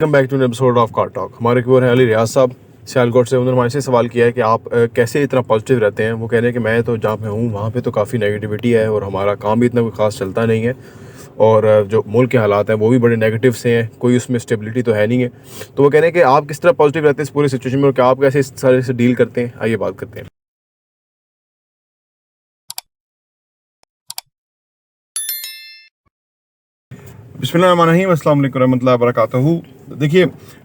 Welcome back to an episode of car talk. हमारे viewer हैं अली रियाज साहब सियालकोट से। उन्होंने हमारे से सवाल किया है कि आप कैसे इतना पॉजिटिव रहते हैं। वो कह रहे हैं कि मैं तो जहाँ पे हूँ वहाँ पे तो काफ़ी नेगेटिविटी है और हमारा काम भी इतना कोई ख़ास चलता नहीं है और जो मुल्क के हालात हैं वो भी बड़े नेगेटिव से हैं, कोई उसमें स्टेबिलिटी तो है नहीं है। तो वो कह रहे हैं कि आप किस तरह पॉजिटिव रहते हैं इस पूरी सिचुएशन में और क्या आप कैसे इस सारे से डील करते हैं। आइए बात करते हैं। बिस्मिल्लाहिर्रहमानिर्रहीम, अस्सलाम वालेकुम रहमतुल्लाहि व बरकातहू। देखिए,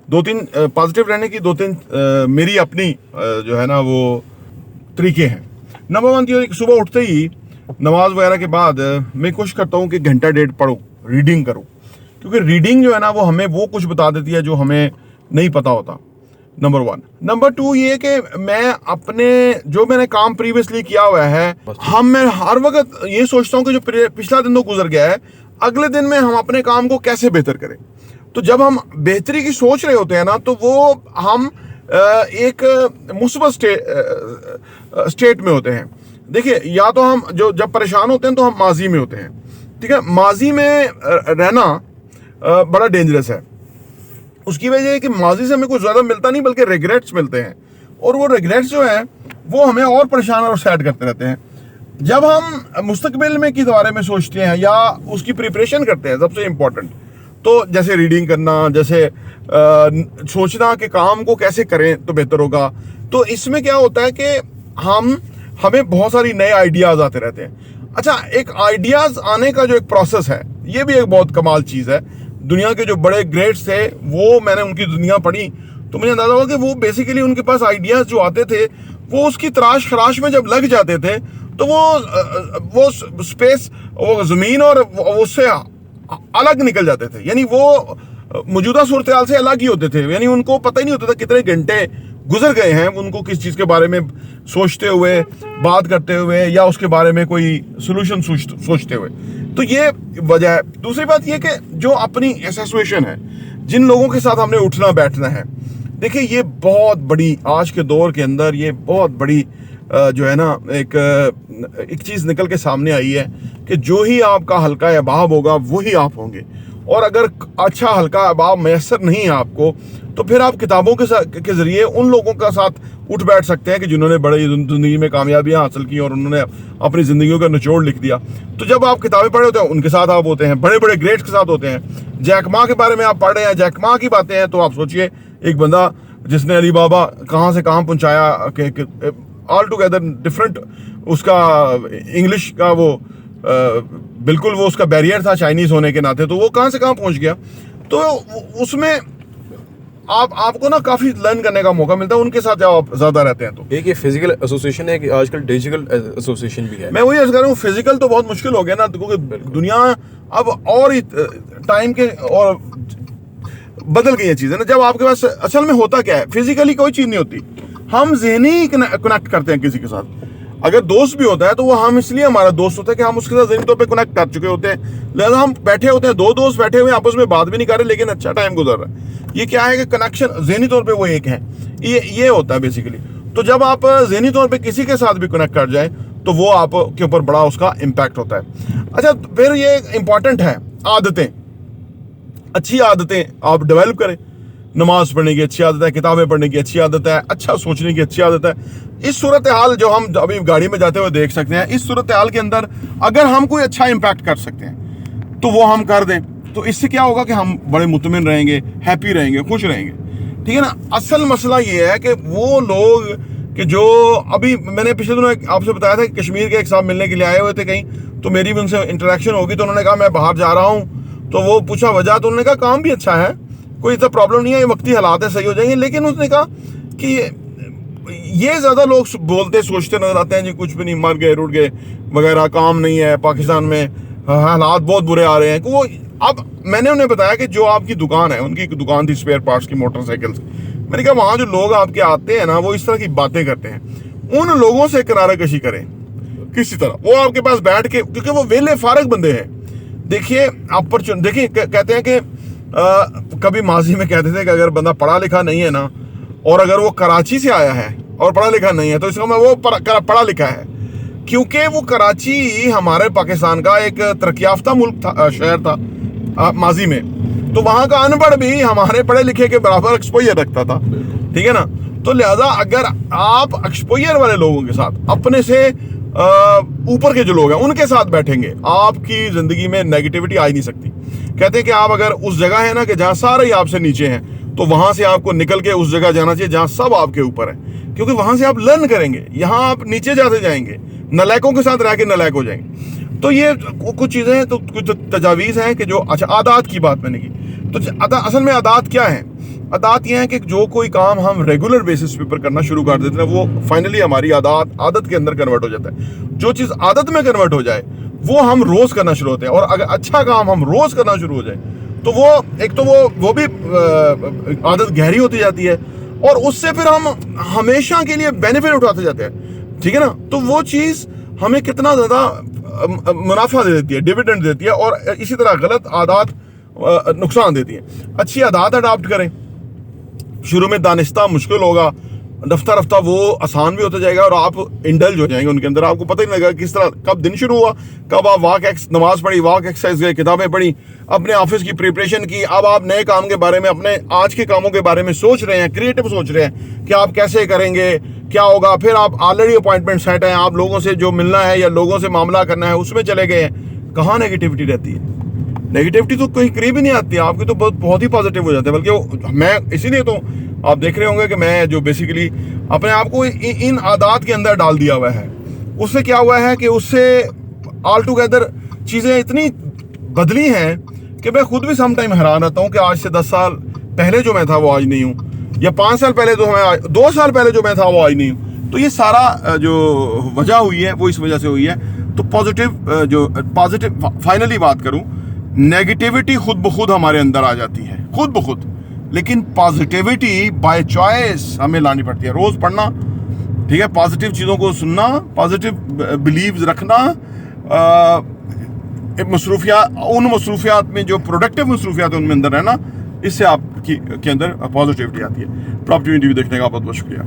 दो तीन पॉजिटिव रहने की दो तीन मेरी अपनी जो है ना वो तरीके हैं। नंबर वन ये सुबह उठते ही नमाज वगैरह के बाद मैं कोशिश करता हूँ कि घंटा डेढ़ पढूं, रीडिंग करूँ, क्योंकि रीडिंग जो है ना वो हमें वो कुछ बता देती है जो हमें नहीं पता होता। Number one. नंबर टू ये कि मैं अपने जो मैंने काम प्रीवियसली किया हुआ है मैं हर वक्त ये सोचता हूँ कि जो पिछला दिन तो गुजर गया है, अगले दिन में हम अपने काम को कैसे बेहतर करें। तो जब हम बेहतरी की सोच रहे होते हैं ना, तो वो हम एक मुस्बत स्टेट में होते हैं। देखिए, या तो हम जो जब परेशान होते हैं तो हम माजी में होते हैं, ठीक है। माजी में रहना बड़ा डेंजरस है। उसकी वजह है कि माजी से हमें कुछ ज़्यादा मिलता नहीं बल्कि रिग्रेट्स मिलते हैं, और वो रिग्रेट्स जो है वो हमें और परेशान और सैड करते रहते हैं। जब हम मुस्तकबिल में के बारे में सोचते हैं या उसकी प्रिपरेशन करते हैं, सबसे इम्पोर्टेंट तो जैसे रीडिंग करना, जैसे सोचना कि काम को कैसे करें तो बेहतर होगा, तो इसमें क्या होता है कि हमें बहुत सारी नए आइडियाज़ आते रहते हैं। अच्छा, एक आइडियाज़ आने का जो एक प्रोसेस है, ये भी एक बहुत कमाल चीज़ है। दुनिया के जो बड़े ग्रेट्स थे, वो मैंने उनकी दुनिया पढ़ी तो मुझे अंदाजा हुआ कि वो बेसिकली उनके पास आइडियाज़ जो आते थे वो उसकी तराश खराश में जब लग जाते थे तो वो स्पेस, वो ज़मीन और उससे अलग निकल जाते थे। यानी वो मौजूदा सूरत हाल से अलग ही होते थे। यानी उनको पता ही नहीं होता था कितने घंटे गुजर गए हैं उनको किस चीज़ के बारे में सोचते हुए, बात करते हुए, या उसके बारे में कोई सोल्यूशन सोचते हुए। तो ये वजह है। दूसरी बात ये कि जो अपनी एसोसिएशन है, जिन लोगों के साथ हमने उठना बैठना है, देखिए ये बहुत बड़ी, आज के दौर के अंदर ये बहुत बड़ी जो है ना एक चीज़ निकल के सामने आई है कि जो ही आपका हल्का अहबाब होगा वही आप होंगे। और अगर अच्छा हल्का अहबाब मैसर नहीं है आपको, तो फिर आप किताबों के ज़रिए उन लोगों का साथ उठ बैठ सकते हैं कि जिन्होंने बड़ी ज़िंदगी में कामयाबियाँ हासिल की और उन्होंने अपनी ज़िंदगियों का निचोड़ लिख दिया। तो जब आप किताबें पढ़े होते हैं उनके साथ आप होते हैं, बड़े बड़े ग्रेट्स के साथ होते हैं। जैक मा के बारे में आप पढ़ रहे हैं, जैक मा की बातें हैं, तो आप सोचिए एक बंदा जिसने अली बाबा कहाँ से कहाँ पहुँचाया, ऑल टुगेदर डिफरेंट। उसका इंग्लिश का वो बिल्कुल वो उसका बैरियर था चाइनीज़ होने के नाते, तो वो कहाँ से कहाँ पहुँच गया। तो उसमें आपको ना काफ़ी लर्न करने का मौका मिलता है उनके साथ जब आप ज़्यादा रहते हैं। तो एक ये फिजिकल एसोसिएशन है कि आजकल डिजिटल एसोसिएशन भी है। मैं वही अर्ज कर रहा हूँ, फिजिकल तो बहुत मुश्किल हो गया ना, क्योंकि दुनिया अब और टाइम के और बदल गई है चीज़ें ना। जब आपके पास असल में होता क्या है, फिजिकली कोई चीज़ नहीं होती, हम ज़हनी कनेक्ट करते हैं किसी के साथ। अगर दोस्त भी होता है तो वो हम इसलिए हमारा दोस्त होता है कि हम उसके साथ ज़हनी तौर पे कनेक्ट कर चुके होते हैं। लिहाजा हम बैठे होते हैं, दो दोस्त बैठे हुए हैं, आपस में बात भी नहीं कर रहे, लेकिन अच्छा टाइम गुजर रहा है। ये क्या है कि कनेक्शन ज़हनी तौर पे वो एक है, ये होता है बेसिकली। तो जब आप ज़हनी तौर पे किसी के साथ भी कनेक्ट कर जाए तो वो आपके ऊपर बड़ा उसका इम्पैक्ट होता है। अच्छा, फिर ये इंपॉर्टेंट है आदतें, अच्छी आदतें आप डेवलप करें। नमाज पढ़ने की अच्छी आदत है, किताबें पढ़ने की अच्छी आदत है, अच्छा सोचने की अच्छी आदत है। इस सूरत हाल जो हम अभी गाड़ी में जाते हुए देख सकते हैं, इस सूरत हाल के अंदर अगर हम कोई अच्छा इम्पैक्ट कर सकते हैं तो वो हम कर दें। तो इससे क्या होगा कि हम बड़े मुतमिन रहेंगे, हैप्पी रहेंगे, खुश रहेंगे, ठीक है ना। असल मसला ये है कि वो लोग कि जो अभी मैंने पिछले दिनों आपसे बताया था कि कश्मीर के एक साहब मिलने के लिए आए हुए थे कहीं, तो मेरी भी उनसे इंटरेक्शन होगी। तो उन्होंने कहा मैं बाहर जा रहा हूँ, तो वो पूछा वजह, तो उन्होंने कहा काम भी अच्छा है, कोई इतना प्रॉब्लम नहीं है, ये वक्ती हालात है, सही हो जाएंगे। लेकिन उसने कहा कि ये ज़्यादा लोग बोलते सोचते नजर आते हैं जी, कुछ भी नहीं, मर गए, रुट गए वगैरह, काम नहीं है, पाकिस्तान में हालात बहुत बुरे आ रहे हैं। कि वो अब मैंने उन्हें बताया कि जो आपकी दुकान है, उनकी दुकान थी स्पेयर पार्ट्स की, मोटरसाइकिल्स। मैंने कहा वहाँ जो लोग आपके आते हैं ना, वो इस तरह की बातें करते हैं, उन लोगों से किनारा कशी करें किसी तरह। वो आपके पास बैठ के, क्योंकि वो वेले फारग बंदे हैं। देखिए देखिए कहते हैं कि कभी माजी में कहते थे कि अगर बंदा पढ़ा लिखा नहीं है ना, और अगर वो कराची से आया है और पढ़ा लिखा नहीं है, तो इसका मतलब वो पढ़ा लिखा है। क्योंकि वो कराची हमारे पाकिस्तान का एक तरक्की याफ्ता मुल्क था, शहर था माजी में। तो वहां का अनपढ़ भी हमारे पढ़े लिखे के बराबर एक्सपोजर रखता था, ठीक है ना। तो लिहाजा अगर आप एक्सपोजर वाले लोगों के साथ, अपने से ऊपर के जो लोग हैं उनके साथ बैठेंगे, आपकी जिंदगी में नेगेटिविटी आ ही नहीं सकती। कहते हैं कि आप अगर उस जगह है ना कि जहां सारे ही आपसे नीचे हैं, तो वहां से आपको निकल के उस जगह जाना चाहिए जहां सब आपके ऊपर है, क्योंकि वहां से आप लर्न करेंगे। यहां आप नीचे जाते जाएंगे, नलायकों के साथ रह के नलायक हो जाएंगे। तो ये कुछ चीजें हैं, तो कुछ तजावीज़ हैं कि जो, अच्छा आदात की बात मैंने की, तो असल में आदात क्या है? आदात ये है कि जो कोई काम हम रेगुलर बेसिस पे करना शुरू कर देते हैं, वो फाइनली हमारी आदत के अंदर कन्वर्ट हो जाता है। जो चीज़ आदत में कन्वर्ट हो जाए वो हम रोज करना शुरू होते हैं, और अगर अच्छा काम हम रोज करना शुरू हो जाए तो वो एक तो वो भी आदत गहरी होती जाती है, और उससे फिर हम हमेशा के लिए बेनिफिट उठाते जाते हैं, ठीक है ना। तो वो चीज़ हमें कितना ज़्यादा मुनाफा दे देती है, डिविडेंड देती है, और इसी तरह गलत आदत नुकसान देती है। अच्छी आदत अडॉप्ट करें, शुरू में दानिस्ता मुश्किल होगा, रफ्ता रफ्ता वो आसान भी होता जाएगा, और आप इंडल्ज हो जाएंगे उनके अंदर। आपको पता ही नहीं लगेगा किस तरह कब दिन शुरू हुआ, कब आप नमाज पढ़ी, वॉक एक्सरसाइज गए, किताबें पढ़ी, अपने ऑफिस की प्रिपरेशन की, अब आप नए काम के बारे में, अपने आज के कामों के बारे में सोच रहे हैं, क्रिएटिव सोच रहे हैं कि आप कैसे करेंगे, क्या होगा। फिर आप ऑलरेडी अपॉइंटमेंट सेट है, आप लोगों से जो मिलना है या लोगों से मामला करना है उसमें चले गए हैं। कहाँ नेगेटिविटी रहती है? नेगेटिविटी तो कहीं करीब ही नहीं आती, आपकी तो बहुत ही पॉजिटिव हो जाता है। बल्कि मैं इसीलिए तो आप देख रहे होंगे कि मैं जो बेसिकली अपने आप को इन आदात के अंदर डाल दिया हुआ है। उससे क्या हुआ है कि उससे ऑल टुगेदर चीज़ें इतनी बदली हैं कि मैं खुद भी सम टाइम हैरान रहता हूँ कि आज से 10 साल पहले जो मैं था वो आज नहीं हूँ, या 5 साल पहले तो मैं 2 साल पहले जो मैं था वो आज नहीं हूँ। तो ये सारा जो वजह हुई है वो इस वजह से हुई है। तो पॉजिटिव फाइनली बात करूँ, नेगेटिविटी खुद ब खुद हमारे अंदर आ जाती है, खुद ब खुद, लेकिन पॉजिटिविटी बाय चॉइस हमें लानी पड़ती है। रोज पढ़ना, ठीक है, पॉजिटिव चीज़ों को सुनना, पॉजिटिव बिलीव्स रखना, उन मसरूफियात में जो प्रोडक्टिव मसरूफियात है उनमें अंदर रहना, इससे आपकी के अंदर पॉजिटिविटी आती है। प्रॉपर्टी टीवी देखने का बहुत बहुत शुक्रिया।